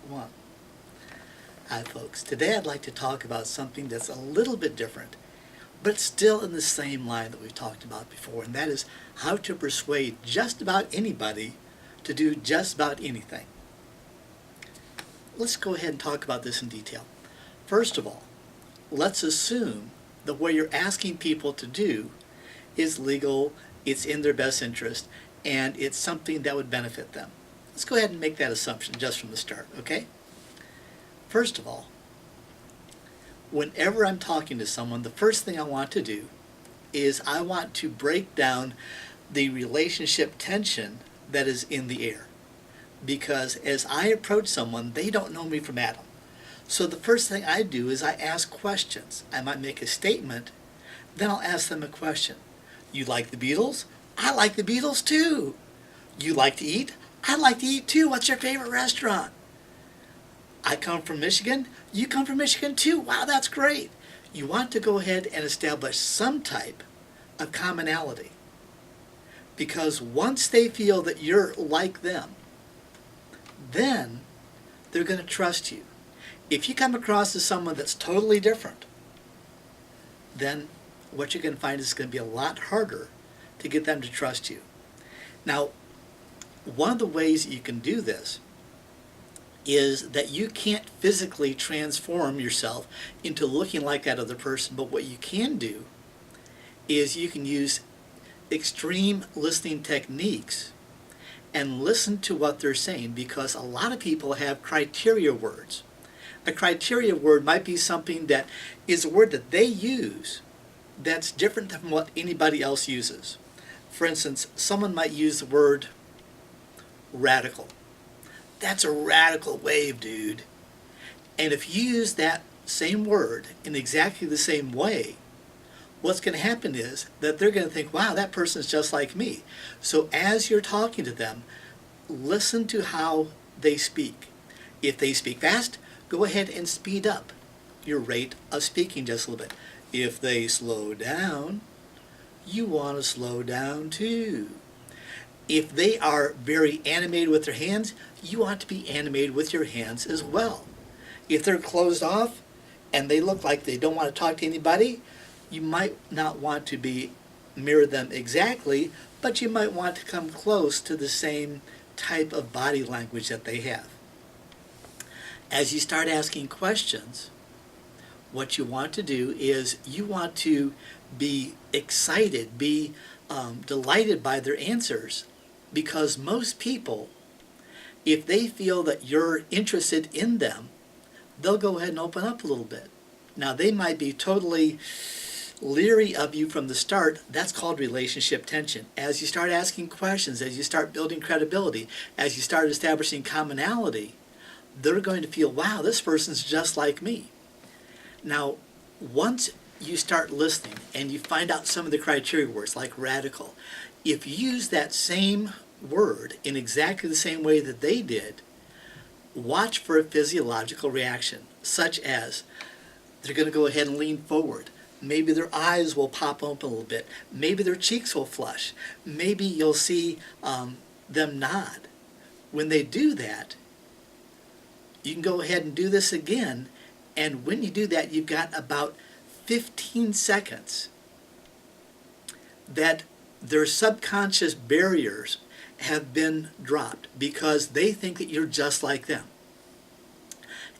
One. Hi folks, today I'd like to talk about something that's a little bit different, but still in the same line that we've talked about before, and that is how to persuade just about anybody to do just about anything. Let's go ahead and talk about this in detail. First of all, let's assume that what you're asking people to do is legal, it's in their best interest, and it's something that would benefit them. Let's go ahead and make that assumption just from the start, okay? First of all, whenever I'm talking to someone, the first thing I want to do is I want to break down the relationship tension that is in the air. Because as I approach someone, they don't know me from Adam. So the first thing I do is I ask questions. I might make a statement, then I'll ask them a question. You like the Beatles? I like the Beatles too. You like to eat? I like to eat too. What's your favorite restaurant? I come from Michigan. You come from Michigan too. Wow, that's great. You want to go ahead and establish some type of commonality. Because once they feel that you're like them, then they're going to trust you. If you come across as someone that's totally different, then what you're going to find is it's going to be a lot harder to get them to trust you. Now, one of the ways you can do this is that you can't physically transform yourself into looking like that other person, but what you can do is you can use extreme listening techniques and listen to what they're saying, because a lot of people have criteria words. A criteria word might be something that is a word that they use that's different than what anybody else uses. For instance, someone might use the word radical. That's a radical wave, dude. And if you use that same word in exactly the same way, what's going to happen is that they're going to think, wow, that person's just like me. So as you're talking to them, listen to how they speak. If they speak fast, go ahead and speed up your rate of speaking just a little bit. If they slow down, you want to slow down too. If they are very animated with their hands, you want to be animated with your hands as well. If they're closed off and they look like they don't want to talk to anybody, you might not want to mirror them exactly, but you might want to come close to the same type of body language that they have. As you start asking questions, what you want to do is you want to be excited, be delighted by their answers, because most people, if they feel that you're interested in them, they'll go ahead and open up a little bit. Now, they might be totally leery of you from the start. That's called relationship tension. As you start asking questions, as you start building credibility, as you start establishing commonality, they're going to feel, wow, this person's just like me. Now, once you start listening and you find out some of the criteria words like radical, if you use that same word in exactly the same way that they did, watch for a physiological reaction, such as they're going to go ahead and lean forward. Maybe their eyes will pop open a little bit. Maybe their cheeks will flush. Maybe you'll see them nod. When they do that, you can go ahead and do this again, and when you do that, you've got about 15 seconds that their subconscious barriers have been dropped because they think that you're just like them.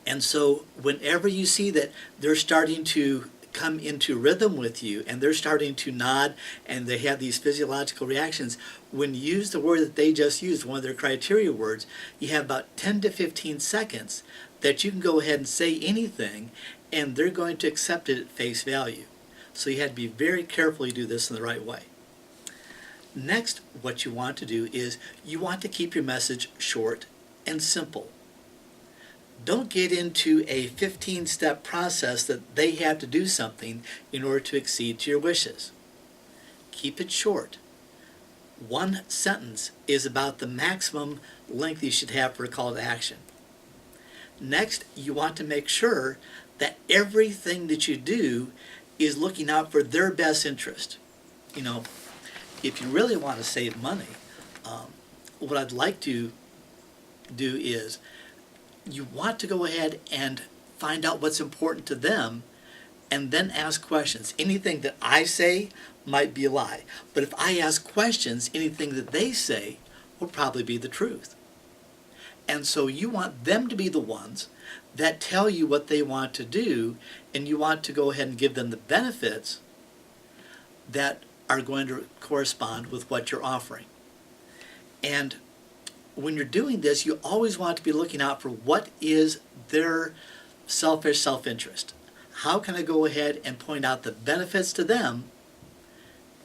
And so whenever you see that they're starting to come into rhythm with you and they're starting to nod and they have these physiological reactions, when you use the word that they just used, one of their criteria words, you have about 10 to 15 seconds that you can go ahead and say anything and they're going to accept it at face value. So you have to be very careful you do this in the right way. Next, what you want to do is you want to keep your message short and simple. Don't get into a 15-step process that they have to do something in order to accede to your wishes. Keep it short. One sentence is about the maximum length you should have for a call to action. Next, you want to make sure that everything that you do is looking out for their best interest. You know, if you really want to save money, what I'd like to do is you want to go ahead and find out what's important to them and then ask questions. Anything that I say might be a lie, but if I ask questions, anything that they say will probably be the truth. And so you want them to be the ones that tell you what they want to do, and you want to go ahead and give them the benefits that are going to correspond with what you're offering. And when you're doing this, you always want to be looking out for what is their selfish self-interest. How can I go ahead and point out the benefits to them?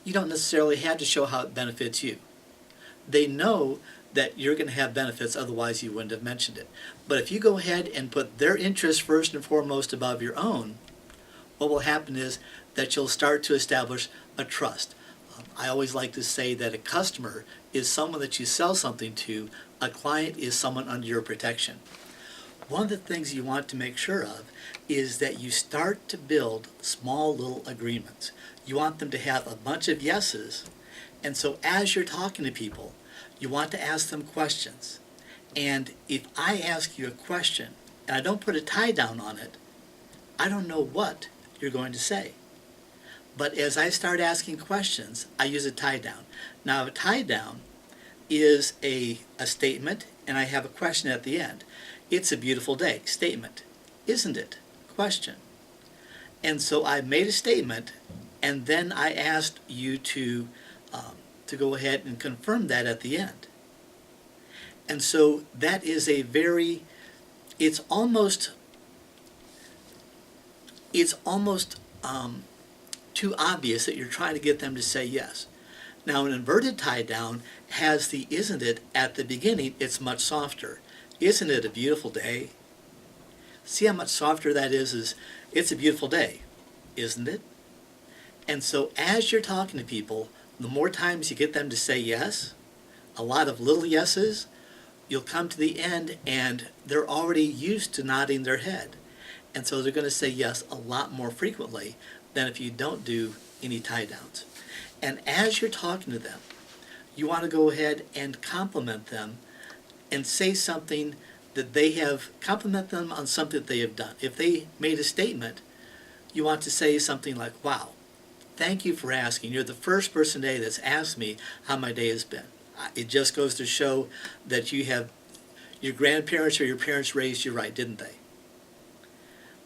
You don't necessarily have to show how it benefits you. They know that you're going to have benefits, otherwise you wouldn't have mentioned it. But if you go ahead and put their interests first and foremost above your own, what will happen is that you'll start to establish a trust. I always like to say that a customer is someone that you sell something to. A client is someone under your protection. One of the things you want to make sure of is that you start to build small little agreements. You want them to have a bunch of yeses, and so as you're talking to people, you want to ask them questions. And if I ask you a question and I don't put a tie down on it, I don't know what you're going to say. But as I start asking questions, I use a tie down. Now a tie down is a statement, and I have a question at the end. It's a beautiful day. Statement. Isn't it? Question. And so I made a statement, and then I asked you to go ahead and confirm that at the end. And so that is a very, it's almost too obvious that you're trying to get them to say yes. Now an inverted tie down has the isn't it at the beginning. It's much softer. Isn't it a beautiful day? See how much softer that is it's a beautiful day, isn't it? And so as you're talking to people, the more times you get them to say yes, a lot of little yeses, you'll come to the end and they're already used to nodding their head. And so they're going to say yes a lot more frequently than if you don't do any tie downs. And as you're talking to them, you want to go ahead and compliment them and say something that they have, compliment them on something that they have done. If they made a statement, you want to say something like, wow, thank you for asking. You're the first person today that's asked me how my day has been. It just goes to show that you have, your grandparents or your parents raised you right, didn't they?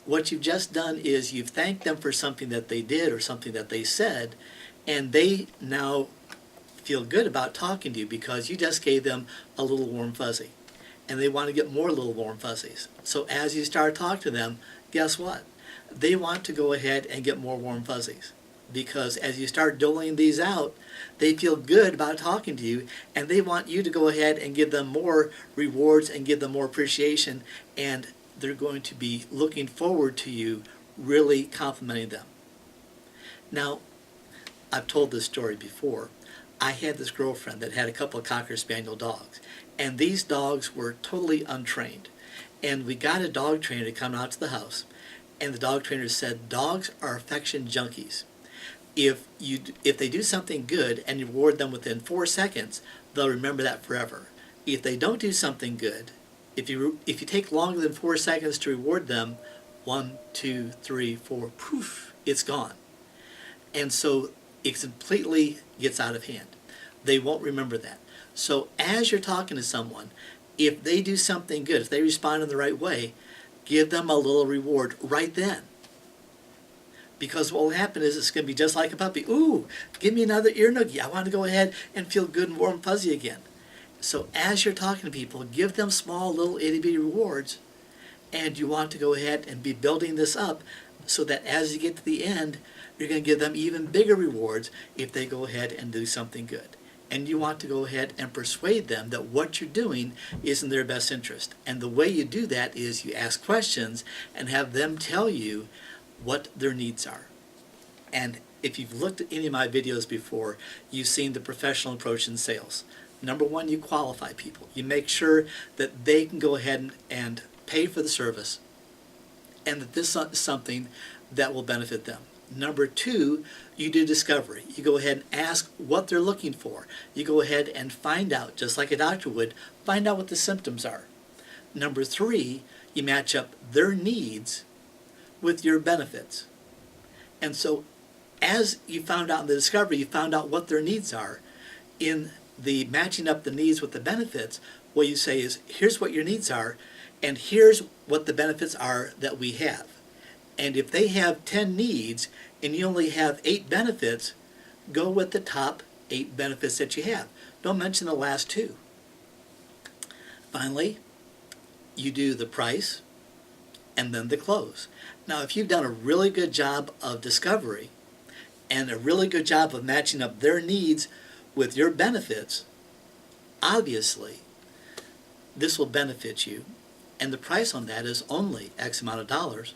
What you've just done is you've thanked them for something that they did or something that they said, and they now feel good about talking to you because you just gave them a little warm fuzzy. And they want to get more little warm fuzzies. So as you start talking to them, guess what? They want to go ahead and get more warm fuzzies. Because as you start doling these out, they feel good about talking to you, and they want you to go ahead and give them more rewards and give them more appreciation, and they're going to be looking forward to you really complimenting them. Now, I've told this story before. I had this girlfriend that had a couple of Cocker Spaniel dogs, and these dogs were totally untrained. And we got a dog trainer to come out to the house, and the dog trainer said, dogs are affection junkies. If they do something good and you reward them within 4 seconds, they'll remember that forever. If they don't do something good, if you take longer than 4 seconds to reward them, 1, 2, 3, 4, poof, it's gone. And so it completely gets out of hand. They won't remember that. So as you're talking to someone, if they do something good, if they respond in the right way, give them a little reward right then. Because what will happen is it's going to be just like a puppy. Ooh, give me another ear noogie. I want to go ahead and feel good and warm and fuzzy again. So as you're talking to people, give them small little itty-bitty rewards, and you want to go ahead and be building this up so that as you get to the end, you're going to give them even bigger rewards if they go ahead and do something good. And you want to go ahead and persuade them that what you're doing is in their best interest. And the way you do that is you ask questions and have them tell you what their needs are. And if you've looked at any of my videos before, you've seen the professional approach in sales. Number one, you qualify people. You make sure that they can go ahead and pay for the service and that this is something that will benefit them. Number two, you do discovery. You go ahead and ask what they're looking for. You go ahead and find out, just like a doctor would, find out what the symptoms are. Number three, You match up their needs with your benefits. And so as you found out in the discovery, you found out what their needs are. In the matching up the needs with the benefits, what you say is, here's what your needs are, and here's what the benefits are that we have. And if they have 10 needs and you only have 8 benefits, go with the top 8 benefits that you have. Don't mention the last 2. Finally, you do the price and then the close. Now, if you've done a really good job of discovery and a really good job of matching up their needs with your benefits, obviously this will benefit you, and the price on that is only X amount of dollars.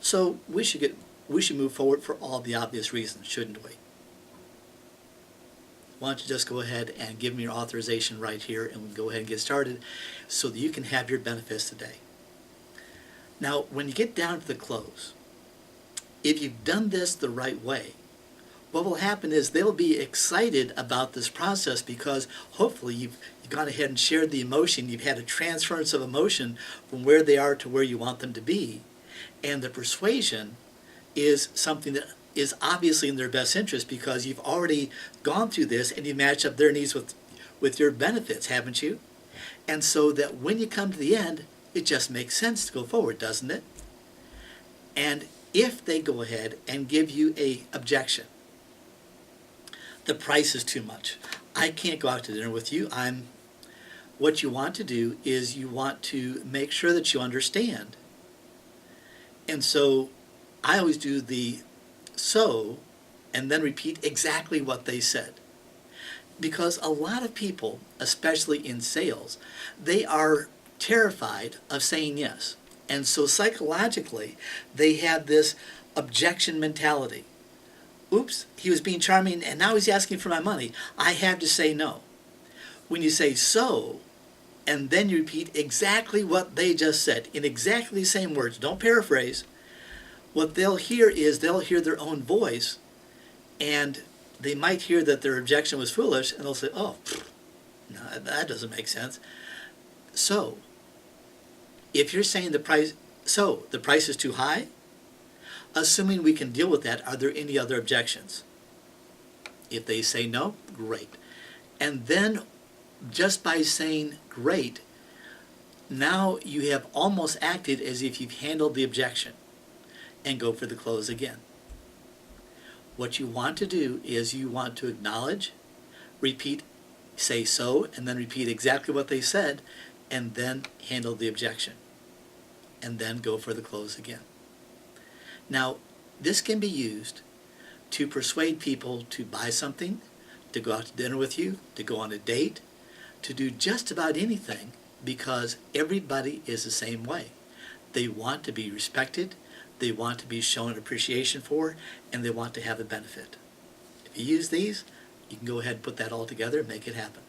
So we should move forward for all the obvious reasons, shouldn't we? Why don't you just go ahead and give me your authorization right here, and we'll go ahead and get started so that you can have your benefits today. Now, when you get down to the close, if you've done this the right way, what will happen is they'll be excited about this process because hopefully you've gone ahead and shared the emotion. You've had a transference of emotion from where they are to where you want them to be. And the persuasion is something that is obviously in their best interest because you've already gone through this and you match up their needs with your benefits, haven't you? And so that when you come to the end, it just makes sense to go forward, doesn't it? And if they go ahead and give you an objection, the price is too much, I can't go out to dinner with you, what you want to do is you want to make sure that you understand. And so I always do the so and then repeat exactly what they said. Because a lot of people, especially in sales, they are terrified of saying yes. And so psychologically, they have this objection mentality. Oops, he was being charming and now he's asking for my money. I have to say no. When you say so, and then you repeat exactly what they just said in exactly the same words, don't paraphrase, what they'll hear is they'll hear their own voice, and they might hear that their objection was foolish, and they'll say, oh, no, that doesn't make sense. So, if you're saying the price is too high, assuming we can deal with that, are there any other objections? If they say no, great. And then just by saying great, now you have almost acted as if you've handled the objection, and go for the close again. What you want to do is you want to acknowledge, repeat, say so, and then repeat exactly what they said, and then handle the objection, and then go for the close again. Now, this can be used to persuade people to buy something, to go out to dinner with you, to go on a date, to do just about anything, because everybody is the same way. They want to be respected, they want to be shown appreciation for, and they want to have a benefit. If you use these, you can go ahead and put that all together and make it happen.